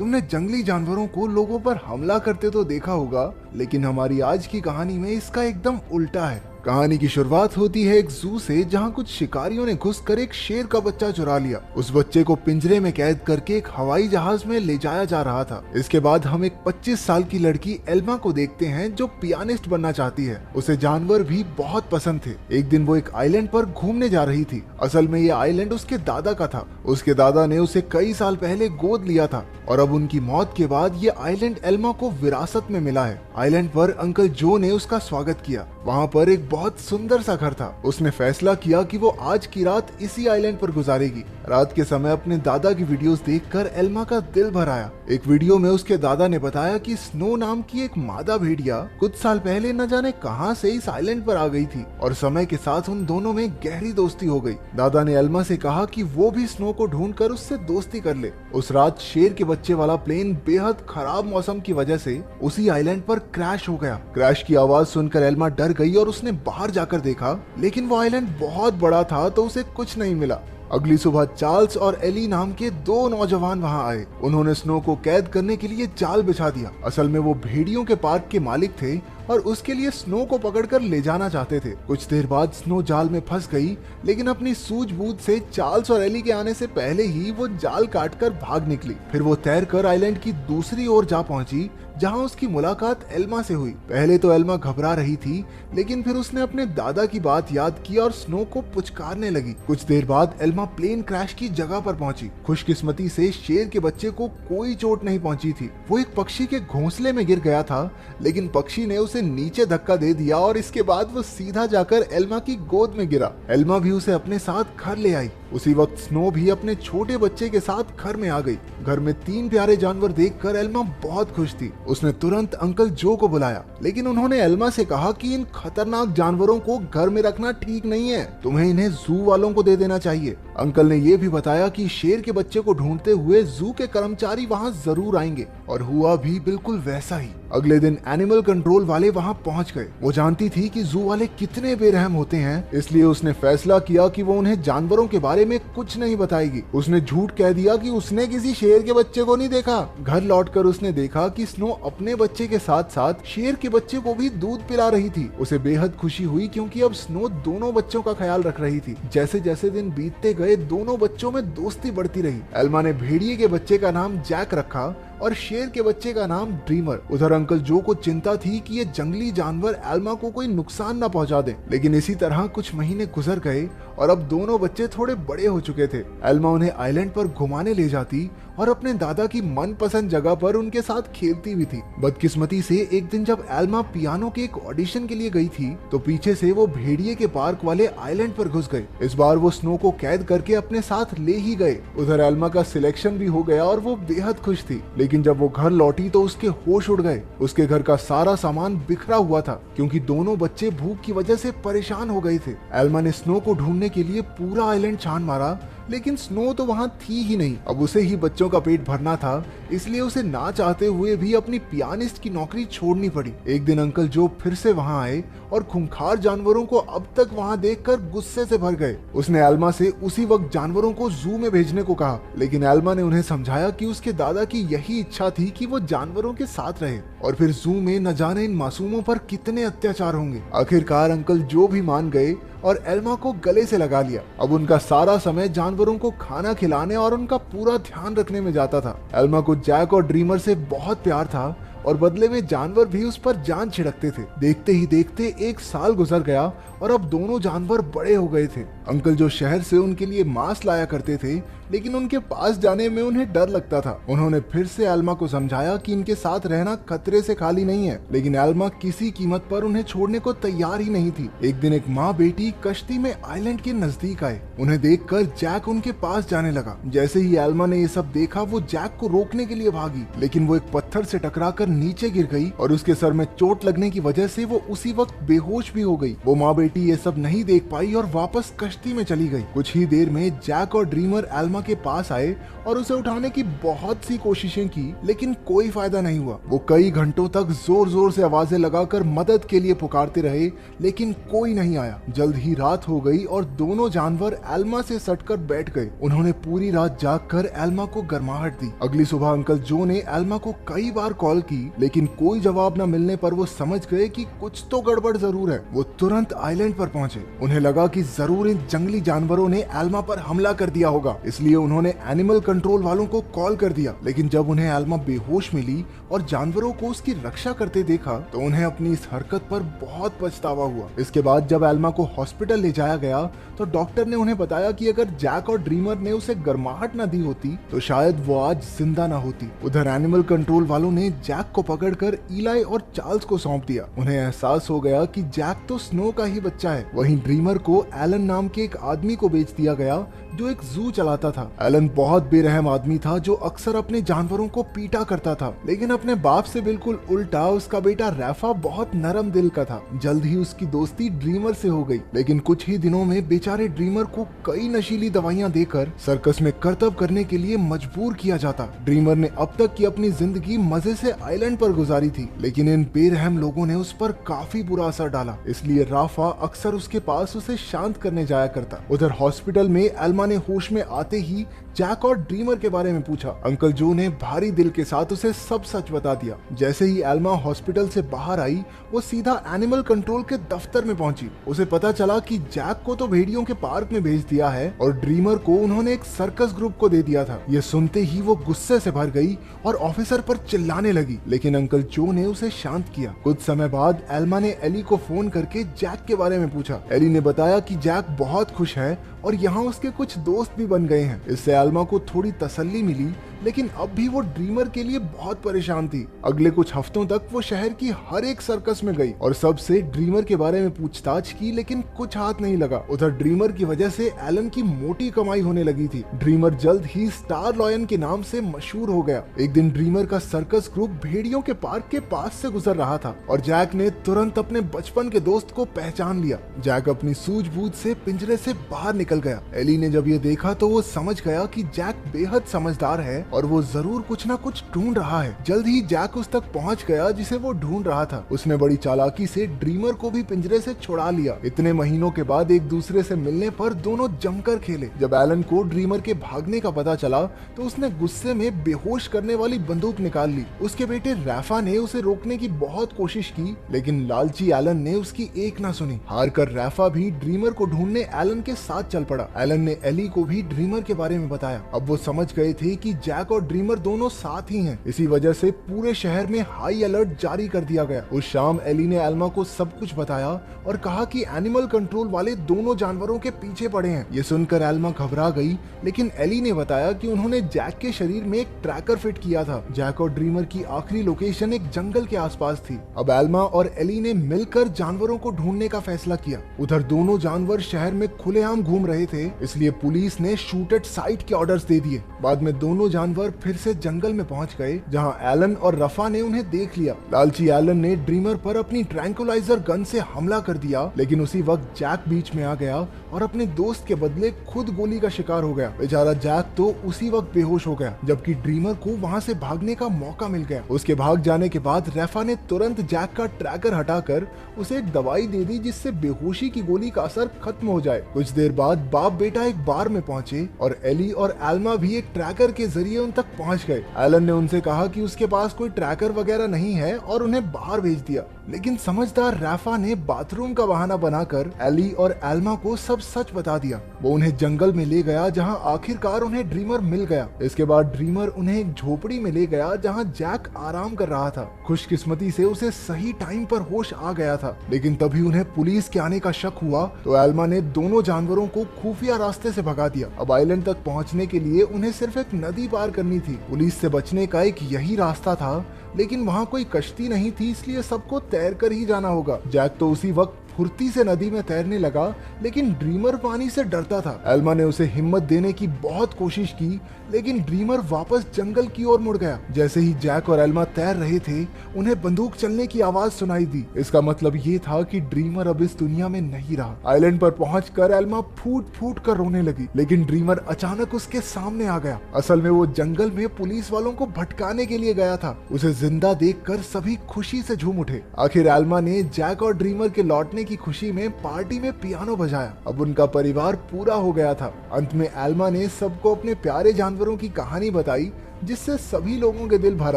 तुमने जंगली जानवरों को लोगों पर हमला करते तो देखा होगा, लेकिन हमारी आज की कहानी में इसका एकदम उल्टा है। कहानी की शुरुआत होती है एक जू से, जहां कुछ शिकारियों ने घुसकर एक शेर का बच्चा चुरा लिया। उस बच्चे को पिंजरे में कैद करके एक हवाई जहाज में ले जाया जा रहा था। इसके बाद हम एक 25 साल की लड़की एल्मा को देखते हैं जो पियानिस्ट बनना चाहती है। उसे जानवर भी बहुत पसंद थे। एक दिन वो एक आइलैंड पर घूमने जा रही थी। असल में ये आइलैंड उसके दादा का था। उसके दादा ने उसे कई साल पहले गोद लिया था और अब उनकी मौत के बाद ये आइलैंड एल्मा को विरासत में मिला है। आइलैंड पर अंकल जो ने उसका स्वागत किया। वहाँ पर एक बहुत सुंदर सा घर था। उसने फैसला किया कि वो आज की रात इसी आइलैंड पर गुजारेगी। रात के समय अपने दादा की वीडियोस देखकर एल्मा का दिल भर आया। एक वीडियो में उसके दादा ने बताया कि स्नो नाम की एक मादा भेड़िया कुछ साल पहले न जाने कहां से इस आइलैंड पर आ गई थी और समय के साथ उन दोनों में गहरी दोस्ती हो गई। दादा ने एल्मा से कहा कि वो भी स्नो को ढूंढकर उससे दोस्ती कर ले। उस रात शेर के बच्चे वाला प्लेन बेहद खराब मौसम की वजह से उसी आइलैंड पर क्रैश हो गया। क्रैश की आवाज सुनकर एल्मा डर गई और उसने बाहर जाकर देखा, लेकिन वो आइलैंड बहुत बड़ा था तो उसे कुछ नहीं मिला। अगली सुबह चार्ल्स और एली नाम के दो नौजवान वहां आए। उन्होंने स्नो को कैद करने के लिए जाल बिछा दिया। असल में वो भेड़ियों के पार्क के मालिक थे और उसके लिए स्नो को पकड़कर ले जाना चाहते थे। कुछ देर बाद स्नो जाल में फंस गई, लेकिन अपनी सूझबूझ से चार्ल्स और एली के आने से पहले ही वो जाल काटकर भाग निकली। फिर वो तैरकर आइलैंड की दूसरी ओर जा पहुंची, जहां उसकी मुलाकात एल्मा से हुई। पहले तो एल्मा घबरा रही थी, लेकिन फिर उसने अपने दादा की बात याद की और स्नो को पुचकारने लगी। कुछ देर बाद एल्मा प्लेन क्रैश की जगह पर पहुंची। खुशकिस्मती से शेर के बच्चे को कोई चोट नहीं पहुंची थी। वो एक पक्षी के घोंसले में गिर गया था, लेकिन पक्षी ने उसे नीचे धक्का दे दिया और इसके बाद वो सीधा जाकर एल्मा की गोद में गिरा। एल्मा भी उसे अपने साथ घर ले आई। उसी वक्त स्नो भी अपने छोटे बच्चे के साथ घर में आ गई। घर में 3 प्यारे जानवर देखकर एल्मा बहुत खुश थी। उसने तुरंत अंकल जो को बुलाया, लेकिन उन्होंने एल्मा से कहा कि इन खतरनाक जानवरों को घर में रखना ठीक नहीं है, तुम्हें इन्हें जू वालों को दे देना चाहिए। अंकल ने यह भी बताया कि शेर के बच्चे को ढूंढते हुए जू के कर्मचारी वहां जरूर आएंगे, और हुआ भी बिल्कुल वैसा ही। अगले दिन एनिमल कंट्रोल वाले वहां पहुंच गए। वो जानती थी कि जू वाले कितने बेरहम होते हैं, इसलिए उसने फैसला किया कि वो उन्हें जानवरों के बारे में कुछ नहीं बताएगी। उसने झूठ कह दिया कि उसने किसी शेर के बच्चे को नहीं देखा। घर लौटकर उसने देखा कि स्नो अपने बच्चे के साथ साथ शेर के बच्चे को भी दूध पिला रही थी। उसे बेहद खुशी हुई क्योंकि अब स्नो दोनों बच्चों का ख्याल रख रही थी। जैसे जैसे दिन बीतते गए, दोनों बच्चों में दोस्ती बढ़ती रही। एल्मा ने भेड़िए के बच्चे का नाम जैक रखा और शेर के बच्चे का नाम ड्रीमर। उधर अंकल जो को चिंता थी कि ये जंगली जानवर एल्मा को कोई नुकसान न पहुंचा दें, लेकिन इसी तरह कुछ महीने गुजर गए और अब दोनों बच्चे थोड़े बड़े हो चुके थे। एल्मा उन्हें आइलैंड पर घुमाने ले जाती और अपने दादा की मनपसंद जगह पर उनके साथ खेलती भी थी। बदकिस्मती से एक दिन जब एल्मा पियानो के एक ऑडिशन के लिए गई थी, तो पीछे से वो भेड़िए के पार्क वाले आइलैंड पर घुस गए। इस बार वो स्नो को कैद करके अपने साथ ले ही गए। उधर एल्मा का सिलेक्शन भी हो गया और वो बेहद खुश थी, लेकिन जब वो घर लौटी तो उसके होश उड़ गए। उसके घर का सारा सामान बिखरा हुआ था क्योंकि दोनों बच्चे भूख की वजह से परेशान हो गए थे। एल्मा ने स्नो को ढूंढने के लिए पूरा आइलैंड छान मारा, लेकिन स्नो तो वहां थी ही नहीं। अब उसे ही बच्चों का पेट भरना था, इसलिए उसे ना चाहते हुए भी अपनी पियानिस्ट की नौकरी छोड़नी पड़ी। एक दिन अंकल जो फिर से वहां आए और खूंखार जानवरों को अब तक वहां देखकर गुस्से से भर गए। उसने एल्मा से उसी वक्त जानवरों को जू में भेजने को कहा, लेकिन एल्मा ने उन्हें समझाया कि उसके दादा की यही इच्छा थी कि वो जानवरों के साथ रहे, और फिर जू में न जाने इन मासूमों पर कितने अत्याचार होंगे। आखिरकार अंकल जो भी मान गए और एल्मा को गले से लगा लिया। अब उनका सारा समय जानवरों को खाना खिलाने और उनका पूरा ध्यान रखने में जाता था। एल्मा को जैक और ड्रीमर से बहुत प्यार था और बदले में जानवर भी उस पर जान छिड़कते थे। देखते ही देखते 1 साल गुजर गया और अब दोनों जानवर बड़े हो गए थे। अंकल जो शहर से उनके लिए मांस लाया करते थे, लेकिन उनके पास जाने में उन्हें डर लगता था। उन्होंने फिर से एल्मा को समझाया कि इनके साथ रहना खतरे से खाली नहीं है, लेकिन एल्मा किसी कीमत पर उन्हें छोड़ने को तैयार ही नहीं थी। एक दिन एक माँ बेटी कश्ती में आइलैंड के नजदीक आए। उन्हें देखकर जैक उनके पास जाने लगा। जैसे ही एल्मा ने ये सब देखा, वो जैक को रोकने के लिए भागी, लेकिन वो एक पत्थर से टकराकर नीचे गिर गई और उसके सर में चोट लगने की वजह से वो उसी वक्त बेहोश भी हो गई। वो माँ बेटी ये सब नहीं देख पाई और वापस कश्ती में चली गई। कुछ ही देर में जैक और ड्रीमर एल्मा के पास आए और उसे उठाने की बहुत सी कोशिशें की, लेकिन कोई फायदा नहीं हुआ। वो कई घंटों तक जोर जोर से आवाजें लगाकर मदद के लिए पुकारते रहे, लेकिन कोई नहीं आया। जल्द ही रात हो गई और दोनों जानवर एल्मा से सटकर बैठ गए। उन्होंने पूरी रात जागकर एल्मा को गर्माहट दी। अगली सुबह अंकल जो ने एल्मा को कई बार कॉल की, लेकिन कोई जवाब न मिलने पर वो समझ गए कि कुछ तो गड़बड़ जरूर है। वो तुरंत आइलैंड पर पहुंचे। उन्हें लगा कि जरूर इन जंगली जानवरों ने एल्मा पर हमला कर दिया होगा, इसलिए उन्होंने एनिमल कंट्रोल वालों को कॉल कर दिया। लेकिन जब उन्हें एल्मा बेहोश मिली और जानवरों को उसकी रक्षा करते देखा तो उन्हें अपनी इस हरकत पर बहुत पछतावा हुआ। इसके बाद जब एल्मा को हॉस्पिटल ले जाया गया तो डॉक्टर ने उन्हें बताया कि अगर जैक और ड्रीमर ने उसे गर्माहट न दी होती तो शायद वो आज जिंदा न होती। उधर एनिमल कंट्रोल वालों ने जैक को पकड़कर इलाई और चार्ल्स को सौंप दिया। उन्हें एहसास हो गया कि जैक तो स्नो का ही बच्चा है। वहीं ड्रीमर को एलन नाम के एक आदमी को बेच दिया गया जो एक जू चलाता था। एलन बहुत बेरहम आदमी था जो अक्सर अपने जानवरों को पीटा करता था, लेकिन अपने बाप से बिल्कुल उल्टा उसका बेटा रैफा बहुत नरम दिल का था। जल्द ही उसकी दोस्ती ड्रीमर से हो गई, लेकिन कुछ ही दिनों में बेचारे ड्रीमर को कई नशीली दवाइयां देकर सर्कस में करतब करने के लिए मजबूर किया जाता। ड्रीमर ने अब तक की अपनी जिंदगी मजे से आइलैंड पर गुजारी थी, लेकिन इन बेरहम लोगों ने उस पर काफी बुरा असर डाला, इसलिए राफा अक्सर उसके पास उसे शांत करने जाया करता। उधर हॉस्पिटल में एल्मा ने होश में आते ही जैक और ड्रीमर के बारे में पूछा। अंकल जो ने भारी दिल के साथ उसे सब सच बता दिया। जैसे ही एल्मा हॉस्पिटल से बाहर आई वो सीधा एनिमल कंट्रोल के दफ्तर में पहुंची। उसे पता चला कि जैक को तो भेड़ियों के पार्क में भेज दिया है और ड्रीमर को उन्होंने एक सर्कस ग्रुप को दे दिया था। ये सुनते ही वो गुस्से से भर गई और ऑफिसर पर चिल्लाने लगी, लेकिन अंकल जो ने उसे शांत किया। कुछ समय बाद एल्मा ने एली को फोन करके जैक के बारे में पूछा। एली ने बताया कि जैक बहुत खुश है और यहाँ उसके कुछ दोस्त भी बन गए हैं। इससे एल्मा को थोड़ी तसल्ली मिली, लेकिन अब भी वो ड्रीमर के लिए बहुत परेशान थी। अगले कुछ हफ्तों तक वो शहर की हर एक सर्कस में गई और सबसे ड्रीमर के बारे में पूछताछ की, लेकिन कुछ हाथ नहीं लगा। उधर ड्रीमर की वजह से एलन की मोटी कमाई होने लगी थी। ड्रीमर जल्द ही स्टार लॉयन के नाम से मशहूर हो गया। एक दिन ड्रीमर का सर्कस ग्रुप भेड़ियों के पार्क के पास से गुजर रहा था और जैक ने तुरंत अपने बचपन के दोस्त को पहचान लिया। जैक अपनी सूझबूझ से पिंजरे से बाहर निकल गया। एली ने जब ये देखा तो वो समझ गया कि जैक बेहद समझदार है और वो जरूर कुछ ना कुछ ढूंढ रहा है। जल्द ही जैक उस तक पहुंच गया जिसे वो ढूंढ रहा था। उसने बड़ी चालाकी से ड्रीमर को भी पिंजरे से छुड़ा लिया। इतने महीनों के बाद एक दूसरे से मिलने पर दोनों जमकर खेले। जब एलन को ड्रीमर के भागने का पता चला तो उसने गुस्से में बेहोश करने वाली बंदूक निकाल ली। उसके बेटे रैफा ने उसे रोकने की बहुत कोशिश की, लेकिन लालची एलन ने उसकी एक ना सुनी। हार कर रैफा भी ड्रीमर को ढूंढने एलन के साथ चल पड़ा। एलन ने एली को भी ड्रीमर के बारे में बताया। अब वो समझ गए थे कि जैक और ड्रीमर दोनों साथ ही हैं। इसी वजह से पूरे शहर में हाई अलर्ट जारी कर दिया गया। उस शाम एली ने एल्मा को सब कुछ बताया और कहा कि एनिमल कंट्रोल वाले दोनों जानवरों के पीछे पड़े हैं। ये सुनकर एल्मा घबरा गई, लेकिन एली ने बताया कि उन्होंने जैक के शरीर में एक ट्रैकर फिट किया था। जैक और ड्रीमर की आखिरी लोकेशन एक जंगल के आसपास थी। अब एल्मा और एली ने मिलकर जानवरों को ढूंढने का फैसला किया। उधर दोनों जानवर शहर में खुलेआम घूम रहे थे, इसलिए पुलिस ने शूट एट साइट के ऑर्डर्स दे दिए। बाद में दोनों जानवर फिर से जंगल में पहुंच गए, जहां एलन और रफा ने उन्हें देख लिया। लालची एलन ने ड्रीमर पर अपनी ट्रैंकुलाइजर गन से हमला कर दिया, लेकिन उसी वक्त जैक बीच में आ गया और अपने दोस्त के बदले खुद गोली का शिकार हो गया। बेचारा जैक तो उसी वक्त बेहोश हो गया, जबकि ड्रीमर को वहां से भागने का मौका मिल गया। उसके भाग जाने के बाद रफा ने तुरंत जैक का ट्रैकर हटाकर उसे एक दवाई दे दी, जिससे बेहोशी की गोली का असर खत्म हो जाए। कुछ देर बाद बाप बेटा एक बार में पहुंचे और एली और एल्मा भी एक ट्रैकर के जरिए उन तक पहुंच गए। एलन ने उनसे कहा कि उसके पास कोई ट्रैकर वगैरह नहीं है और उन्हें बाहर भेज दिया, लेकिन समझदार रैफा ने बाथरूम का बहाना बनाकर एली और एल्मा को सब सच बता दिया। वो उन्हें जंगल में ले गया, जहां आखिरकार उन्हें ड्रीमर मिल गया। इसके बाद ड्रीमर उन्हें एक झोपड़ी में ले गया, जहां जैक आराम कर रहा था। खुशकिस्मती से उसे सही टाइम पर होश आ गया था, लेकिन तभी उन्हें पुलिस के आने का शक हुआ तो एल्मा ने दोनों जानवरों को खुफिया रास्ते से भगा दिया। अब आइलैंड तक पहुंचने के लिए उन्हें सिर्फ एक नदी पार करनी थी। पुलिस से बचने का एक यही रास्ता था, लेकिन वहाँ कोई कश्ती नहीं थी, इसलिए सबको तैरकर ही जाना होगा। जैक तो उसी वक्त फुर्ती से नदी में तैरने लगा, लेकिन ड्रीमर पानी से डरता था। एल्मा ने उसे हिम्मत देने की बहुत कोशिश की, लेकिन ड्रीमर वापस जंगल की ओर मुड़ गया। जैसे ही जैक और एल्मा तैर रहे थे, उन्हें बंदूक चलने की आवाज सुनाई दी। इसका मतलब ये था कि ड्रीमर अब इस दुनिया में नहीं रहा। आइलैंड पर पहुंचकर एल्मा फूट फूट कर रोने लगी, लेकिन ड्रीमर अचानक उसके सामने आ गया। असल में वो जंगल में पुलिस वालों को भटकाने के लिए गया था। उसे जिंदा देखकर सभी खुशी से झूम उठे। आखिर एल्मा ने जैक और ड्रीमर के लौटने की खुशी में पार्टी में पियानो बजाया। अब उनका परिवार पूरा हो गया था। अंत में एल्मा ने सबको अपने प्यारे जानवरों की कहानी बताई, जिससे सभी लोगों के दिल भर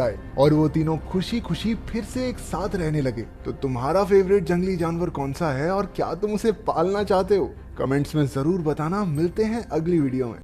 आए और वो तीनों खुशी खुशी फिर से एक साथ रहने लगे। तो तुम्हारा फेवरेट जंगली जानवर कौन सा है और क्या तुम उसे पालना चाहते हो? कमेंट्स में जरूर बताना। मिलते हैं अगली वीडियो में।